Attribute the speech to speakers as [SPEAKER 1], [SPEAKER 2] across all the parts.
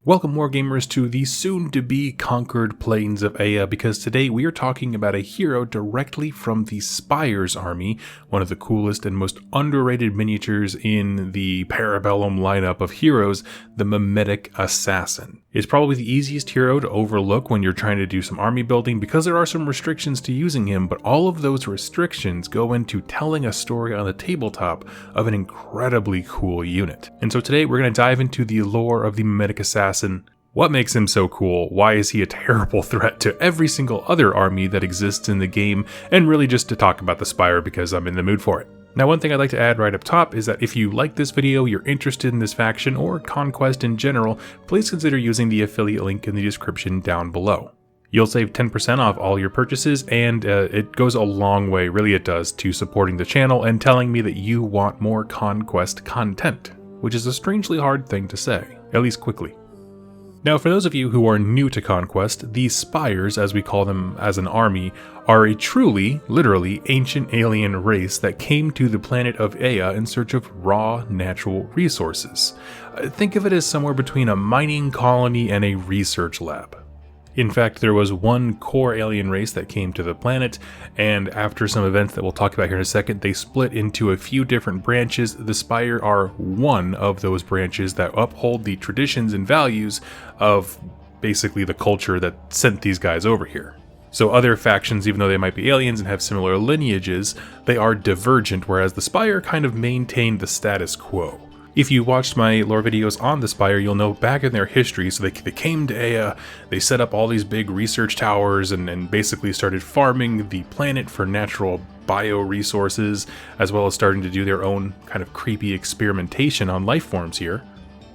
[SPEAKER 1] Welcome, Wargamers, to the soon-to-be conquered plains of Aya, because today we are talking about a hero directly from the Spires army, one of the coolest and most underrated miniatures in the Bellum lineup of heroes, the Mimetic Assassin. It's probably the easiest hero to overlook when you're trying to do some army building because there are some restrictions to using him, but all of those restrictions go into telling a story on the tabletop of an incredibly cool unit. And so today we're going to dive into the lore of the Mimetic Assassin. What makes him so cool? Why is he a terrible threat to every single other army that exists in the game? And really just to talk about the Spire because I'm in the mood for it. Now, one thing I'd like to add right up top is that if you like this video, you're interested in this faction or Conquest in general, please consider using the affiliate link in the description down below. You'll save 10% off all your purchases, and it goes a long way, really it does, to supporting the channel and telling me that you want more Conquest content, which is a strangely hard thing to say, at least quickly. Now, for those of you who are new to Conquest, the Spires, as we call them as an army, are a truly, literally, ancient alien race that came to the planet of Aya in search of raw, natural resources. Think of it as somewhere between a mining colony and a research lab. In fact, there was one core alien race that came to the planet, and after some events that we'll talk about here in a second, they split into a few different branches. The Spire are one of those branches that uphold the traditions and values of basically the culture that sent these guys over here. So other factions, even though they might be aliens and have similar lineages, they are divergent, whereas the Spire kind of maintained the status quo. If you watched my lore videos on the Spire, you'll know back in their history, so they came to Aya, they set up all these big research towers and basically started farming the planet for natural bioresources, as well as starting to do their own kind of creepy experimentation on life forms here.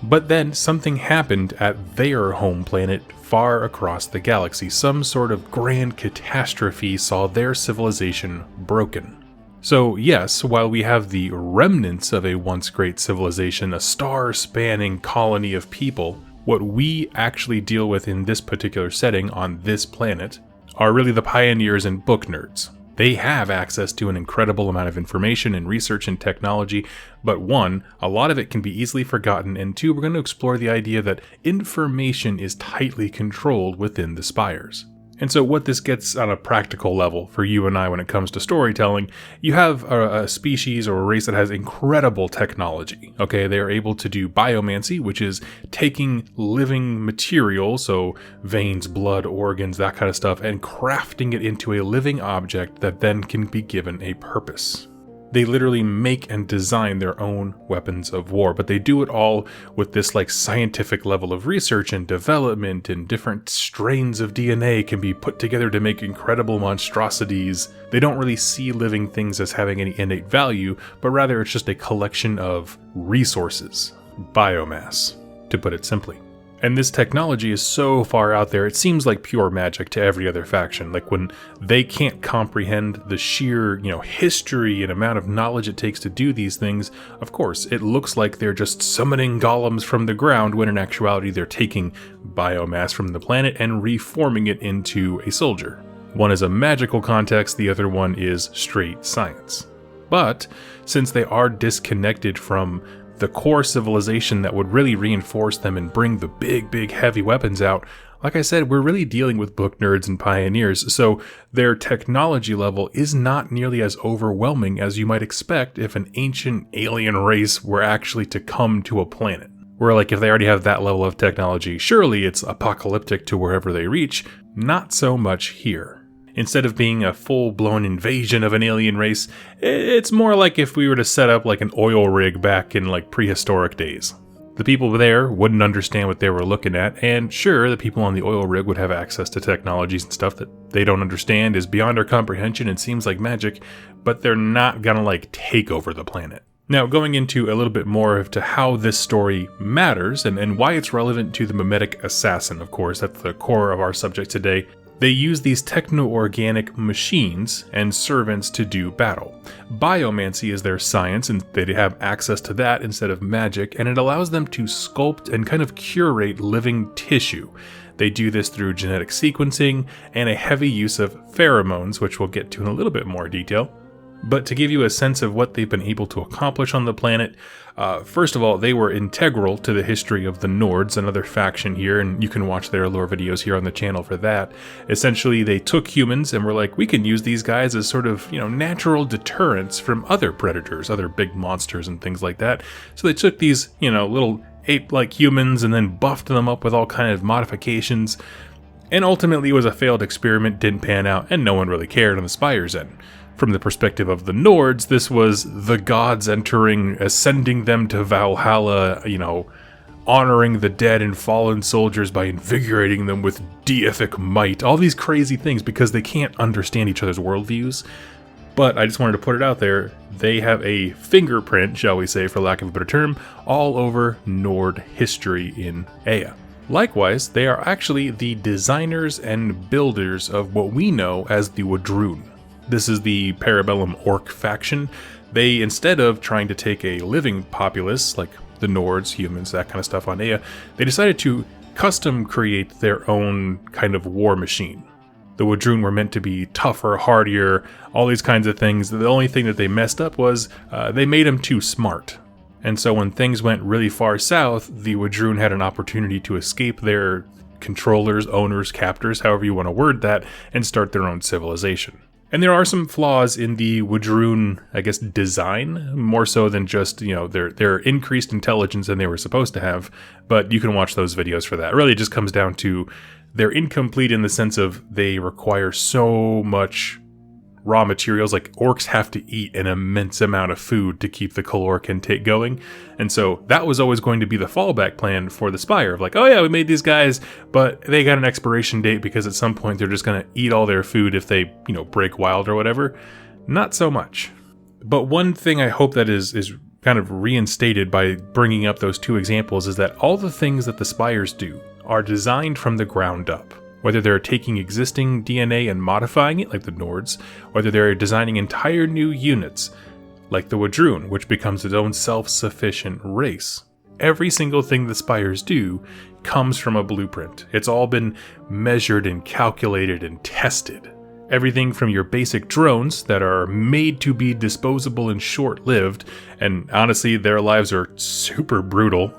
[SPEAKER 1] But then something happened at their home planet far across the galaxy. Some sort of grand catastrophe saw their civilization broken. So yes, while we have the remnants of a once great civilization, a star-spanning colony of people, what we actually deal with in this particular setting on this planet are really the pioneers and book nerds. They have access to an incredible amount of information and research and technology, but one, a lot of it can be easily forgotten, and two, we're going to explore the idea that information is tightly controlled within the Spires. And so what this gets on a practical level for you and I when it comes to storytelling, you have a species or a race that has incredible technology. Okay, they are able to do biomancy, which is taking living material, so veins, blood, organs, that kind of stuff, and crafting it into a living object that then can be given a purpose. They literally make and design their own weapons of war, but they do it all with this scientific level of research and development, and different strains of DNA can be put together to make incredible monstrosities. They don't really see living things as having any innate value, but rather it's just a collection of resources. Biomass, to put it simply. And this technology is so far out there, it seems like pure magic to every other faction. Like when they can't comprehend the sheer, history and amount of knowledge it takes to do these things, of course, it looks like they're just summoning golems from the ground, when in actuality they're taking biomass from the planet and reforming it into a soldier. One is a magical context, the other one is straight science. But since they are disconnected from the core civilization that would really reinforce them and bring the big heavy weapons out, like I said, we're really dealing with book nerds and pioneers, so their technology level is not nearly as overwhelming as you might expect if an ancient alien race were actually to come to a planet. Where if they already have that level of technology, surely it's apocalyptic to wherever they reach. Not so much here. Instead of being a full-blown invasion of an alien race, it's more like if we were to set up an oil rig back in prehistoric days. The people there wouldn't understand what they were looking at, and sure, the people on the oil rig would have access to technologies and stuff that they don't understand, is beyond our comprehension and seems like magic, but they're not gonna take over the planet. Now, going into a little bit more of to how this story matters and why it's relevant to the Mimetic Assassin, of course, that's the core of our subject today. They use these techno-organic machines and servants to do battle. Biomancy is their science, and they have access to that instead of magic, and it allows them to sculpt and kind of curate living tissue. They do this through genetic sequencing and a heavy use of pheromones, which we'll get to in a little bit more detail. But to give you a sense of what they've been able to accomplish on the planet, first of all, they were integral to the history of the Nords, another faction here, and you can watch their lore videos here on the channel for that. Essentially, they took humans and were like, we can use these guys as sort of, natural deterrents from other predators, other big monsters and things like that. So they took these, little ape-like humans and then buffed them up with all kind of modifications. And ultimately, it was a failed experiment, didn't pan out, and no one really cared on the Spire's end. From the perspective of the Nords, this was the gods entering, ascending them to Valhalla, honoring the dead and fallen soldiers by invigorating them with deific might. All these crazy things because they can't understand each other's worldviews. But I just wanted to put it out there, they have a fingerprint, shall we say, for lack of a better term, all over Nord history in Ea. Likewise, they are actually the designers and builders of what we know as the Wadroon. This is the Parabellum Orc faction. They, instead of trying to take a living populace, like the Nords, humans, that kind of stuff on Ea, they decided to custom create their own kind of war machine. The Wadroon were meant to be tougher, hardier, all these kinds of things. The only thing that they messed up was they made them too smart. And so when things went really far south, the Wadroon had an opportunity to escape their controllers, owners, captors, however you want to word that, and start their own civilization. And there are some flaws in the Wadroon, design, more so than just, their increased intelligence than they were supposed to have, but you can watch those videos for that. Really, it just comes down to they're incomplete in the sense of they require so much raw materials. Like, orcs have to eat an immense amount of food to keep the caloric intake going, and so that was always going to be the fallback plan for the Spire, of like, oh yeah, we made these guys, but they got an expiration date because at some point they're just going to eat all their food if they, break wild or whatever. Not so much. But one thing I hope that is kind of reinstated by bringing up those two examples is that all the things that the Spires do are designed from the ground up. Whether they're taking existing DNA and modifying it, like the Nords, whether they're designing entire new units, like the Wadroon, which becomes its own self-sufficient race. Every single thing the Spires do comes from a blueprint. It's all been measured and calculated and tested. Everything from your basic drones that are made to be disposable and short-lived, and honestly, their lives are super brutal.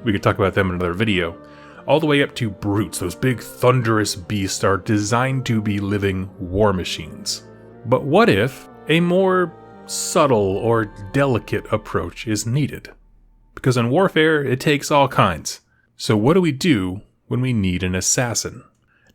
[SPEAKER 1] We could talk about them in another video. All the way up to brutes. Those big thunderous beasts are designed to be living war machines. But what if a more subtle or delicate approach is needed? Because in warfare, it takes all kinds. So what do we do when we need an assassin?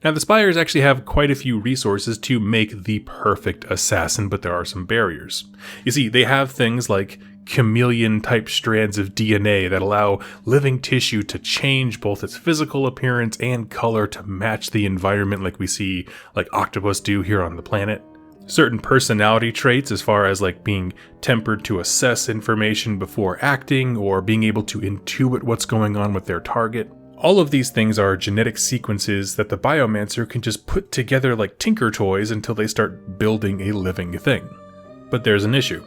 [SPEAKER 1] Now, the Spires actually have quite a few resources to make the perfect assassin, but there are some barriers. You see, they have things like chameleon-type strands of DNA that allow living tissue to change both its physical appearance and color to match the environment, like we see like octopus do here on the planet. Certain personality traits as far as being tempered to assess information before acting, or being able to intuit what's going on with their target. All of these things are genetic sequences that the Biomancer can just put together like Tinker Toys until they start building a living thing. But there's an issue.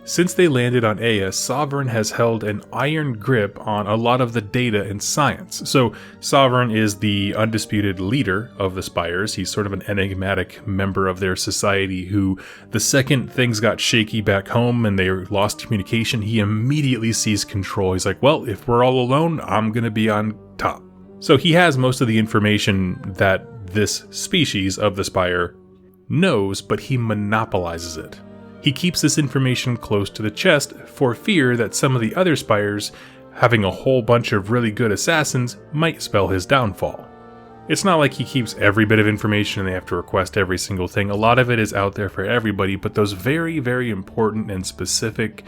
[SPEAKER 1] Since they landed on Ea, Sovereign has held an iron grip on a lot of the data and science. So Sovereign is the undisputed leader of the Spires. He's sort of an enigmatic member of their society who, the second things got shaky back home and they lost communication, he immediately seized control. He's like, well, if we're all alone, I'm going to be on top. So he has most of the information that this species of the Spire knows, but he monopolizes it. He keeps this information close to the chest for fear that some of the other Spires, having a whole bunch of really good assassins, might spell his downfall. It's not like he keeps every bit of information and they have to request every single thing. A lot of it is out there for everybody, but those very, very important and specific,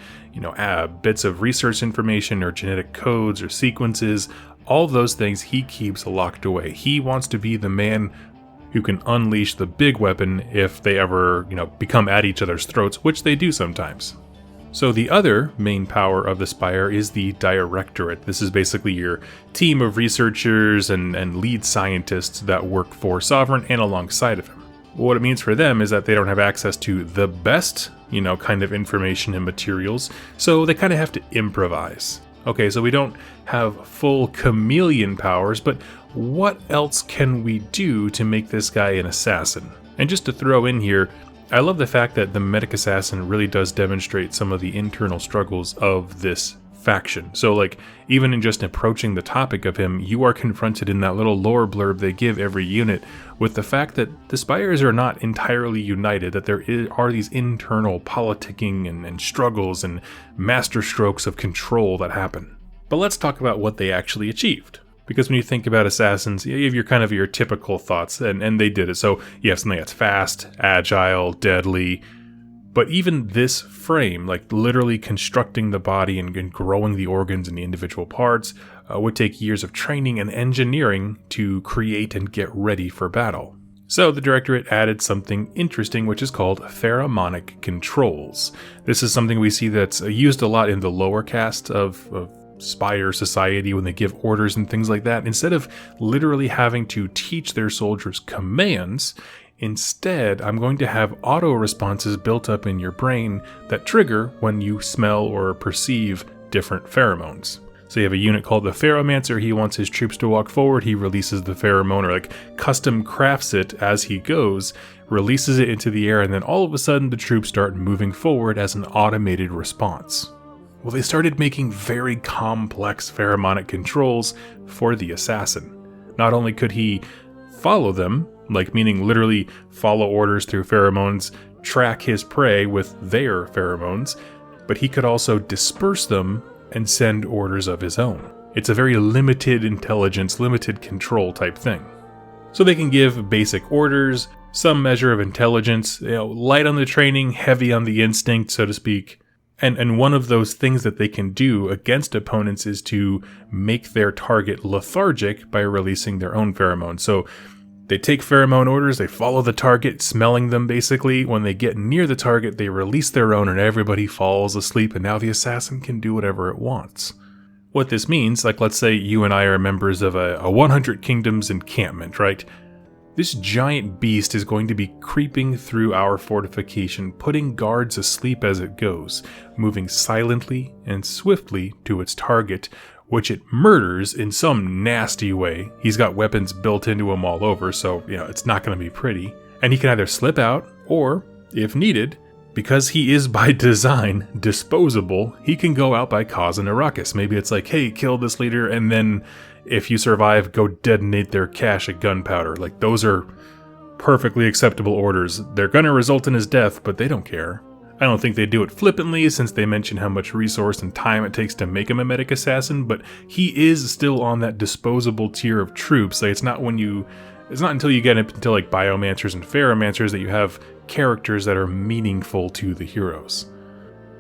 [SPEAKER 1] bits of research information or genetic codes or sequences, all those things he keeps locked away. He wants to be the man who can unleash the big weapon if they ever, become at each other's throats, which they do sometimes. So the other main power of the Spire is the Directorate. This is basically your team of researchers and lead scientists that work for Sovereign and alongside of him. What it means for them is that they don't have access to the best, kind of information and materials, so they kind of have to improvise. Okay, so we don't have full chameleon powers, but what else can we do to make this guy an assassin? And just to throw in here, I love the fact that the Mimetic Assassin really does demonstrate some of the internal struggles of this faction. So like, even in just approaching the topic of him, you are confronted in that little lore blurb they give every unit with the fact that the Spires are not entirely united, that there are these internal politicking and struggles and master strokes of control that happen. But let's talk about what they actually achieved. Because when you think about assassins, you have your kind of your typical thoughts, and they did it. So you have something that's fast, agile, deadly. But even this frame, like literally constructing the body and growing the organs and the individual parts, would take years of training and engineering to create and get ready for battle. So the Directorate added something interesting, which is called pheromonic controls. This is something we see that's used a lot in the lower caste of Spire society when they give orders and things like that. Instead of literally having to teach their soldiers commands, instead I'm going to have auto responses built up in your brain that trigger when you smell or perceive different pheromones. So you have a unit called the Pheromancer. He wants his troops to walk forward. He releases the pheromone, or like custom crafts it as he goes, releases it into the air, and then all of a sudden the troops start moving forward as an automated response. Well, they started making very complex pheromonic controls for the assassin. Not only could he follow them, like meaning literally follow orders through pheromones, track his prey with their pheromones, but he could also disperse them and send orders of his own. It's a very limited intelligence, limited control type thing. So they can give basic orders, some measure of intelligence, light on the training, heavy on the instinct, so to speak. And one of those things that they can do against opponents is to make their target lethargic by releasing their own pheromones. So they take pheromone orders, they follow the target, smelling them basically. When they get near the target, they release their own and everybody falls asleep, and now the assassin can do whatever it wants. What this means, like let's say you and I are members of a 100 Kingdoms encampment, right? This giant beast is going to be creeping through our fortification, putting guards asleep as it goes, moving silently and swiftly to its target, which it murders in some nasty way. He's got weapons built into him all over, so it's not going to be pretty. And he can either slip out, or, if needed, because he is by design disposable, he can go out by causing a ruckus. Maybe it's like, hey, kill this leader, and then if you survive, go detonate their cache of gunpowder. Like, those are perfectly acceptable orders. They're gonna result in his death, but they don't care. I don't think they do it flippantly, since they mention how much resource and time it takes to make a Mimetic Assassin, but he is still on that disposable tier of troops. Like, it's not until you get into like Biomancers and Pheromancers that you have characters that are meaningful to the heroes.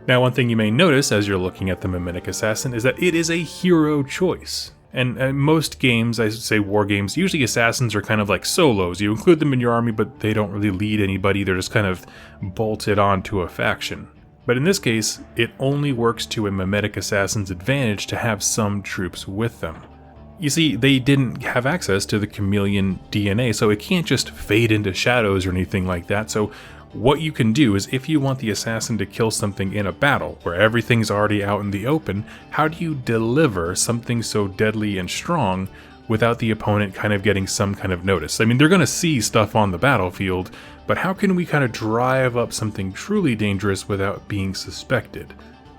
[SPEAKER 1] Now, one thing you may notice as you're looking at the Mimetic Assassin is that it is a hero choice. And most games, I say Wargames, usually assassins are kind of like solos. You include them in your army, but they don't really lead anybody. They're just kind of bolted onto a faction. But in this case, it only works to a Mimetic Assassin's advantage to have some troops with them. You see, they didn't have access to the chameleon DNA, so it can't just fade into shadows or anything like that. So what you can do is, if you want the assassin to kill something in a battle where everything's already out in the open, how do you deliver something so deadly and strong without the opponent kind of getting some kind of notice? I mean, they're going to see stuff on the battlefield, but how can we kind of drive up something truly dangerous without being suspected?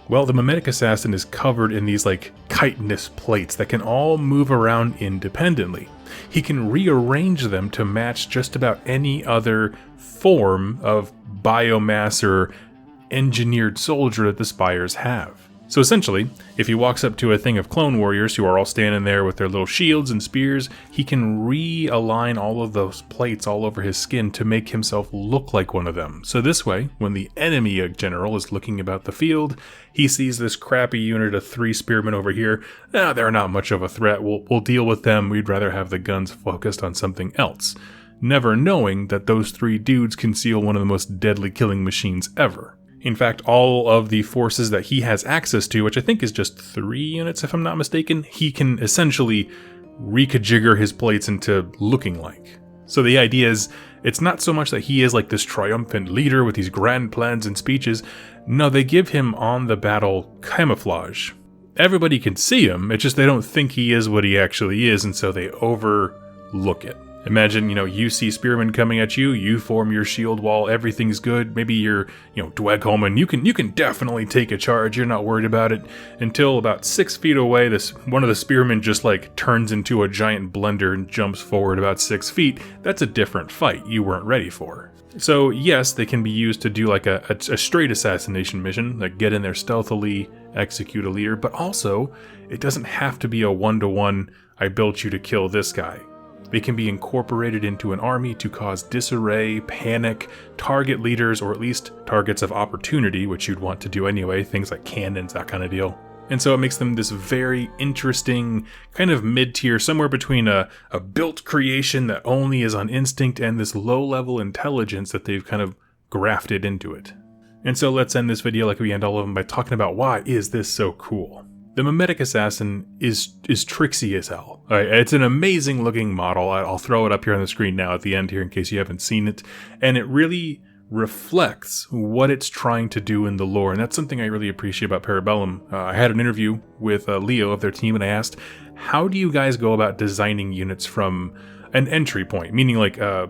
[SPEAKER 1] Well, the Mimetic Assassin is covered in these like chitinous plates that can all move around independently. He can rearrange them to match just about any other form of biomass or engineered soldier that the Spires have. So essentially, if he walks up to a thing of clone warriors who are all standing there with their little shields and spears, he can realign all of those plates all over his skin to make himself look like one of them. So this way, when the enemy general is looking about the field, he sees this crappy unit of 3 spearmen over here. They're not much of a threat. We'll deal with them. We'd rather have the guns focused on something else. Never knowing that those 3 dudes conceal one of the most deadly killing machines ever. In fact, all of the forces that he has access to, which I think is just 3 units if I'm not mistaken, he can essentially reconfigure his plates into looking like. So the idea is, it's not so much that he is like this triumphant leader with these grand plans and speeches. No, they give him on the battle camouflage. Everybody can see him, it's just they don't think he is what he actually is, and so they overlook it. Imagine, you see spearmen coming at you, you form your shield wall, everything's good. Maybe you're, Dwegholm, you can definitely take a charge. You're not worried about it until about 6 feet away. One of the spearmen just like turns into a giant blender and jumps forward about 6 feet. That's a different fight you weren't ready for. So yes, they can be used to do like a straight assassination mission, like get in there stealthily, execute a leader, but also it doesn't have to be a 1-to-1, I built you to kill this guy. They can be incorporated into an army to cause disarray, panic, target leaders, or at least targets of opportunity, which you'd want to do anyway, things like cannons, that kind of deal. And so it makes them this very interesting kind of mid-tier, somewhere between a built creation that only is on instinct and this low-level intelligence that they've kind of grafted into it. And so let's end this video like we end all of them by talking about why is this so cool. The Mimetic Assassin is tricksy as hell. It's an amazing looking model. I'll throw it up here on the screen now at the end here in case you haven't seen it. And it really reflects what it's trying to do in the lore, and that's something I really appreciate about Parabellum. I had an interview with Leo of their team, and I asked, how do you guys go about designing units from an entry point? Meaning like, how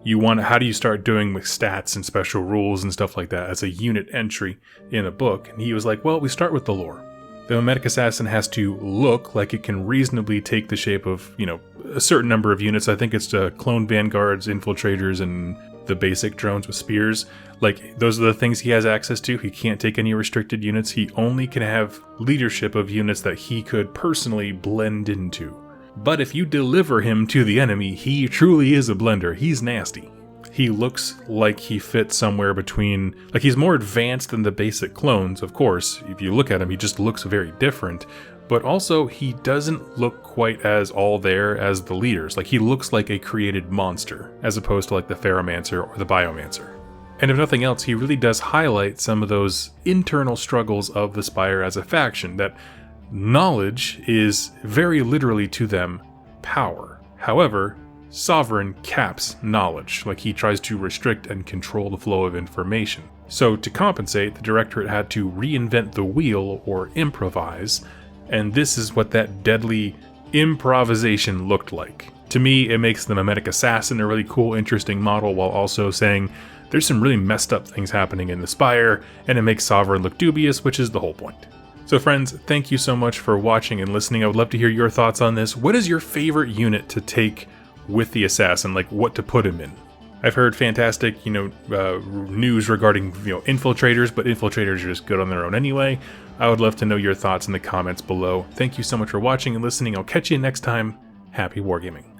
[SPEAKER 1] do you start doing with stats and special rules and stuff like that as a unit entry in a book? And he was like, well, we start with the lore. The Mimetic Assassin has to look like it can reasonably take the shape of, a certain number of units. I think it's clone vanguards, infiltrators, and the basic drones with spears. Like, those are the things he has access to. He can't take any restricted units. He only can have leadership of units that he could personally blend into. But if you deliver him to the enemy, he truly is a blender. He's nasty. He looks like he fits somewhere between, like he's more advanced than the basic clones, of course. If you look at him, he just looks very different. But also, he doesn't look quite as all there as the leaders. Like, he looks like a created monster, as opposed to like the Ferromancer or the Biomancer. And if nothing else, he really does highlight some of those internal struggles of the Spire as a faction, that knowledge is very literally to them power. However, Sovereign caps knowledge, like he tries to restrict and control the flow of information. So to compensate, the Directorate had to reinvent the wheel or improvise, and this is what that deadly improvisation looked like. To me, it makes the Mimetic Assassin a really cool, interesting model, while also saying there's some really messed up things happening in the Spire, and it makes Sovereign look dubious, which is the whole point. So friends, thank you so much for watching and listening. I would love to hear your thoughts on this. What is your favorite unit to take with the Assassin, like what to put him in? I've heard fantastic, news regarding, infiltrators, but infiltrators are just good on their own anyway. I would love to know your thoughts in the comments below. Thank you so much for watching and listening. I'll catch you next time. Happy wargaming.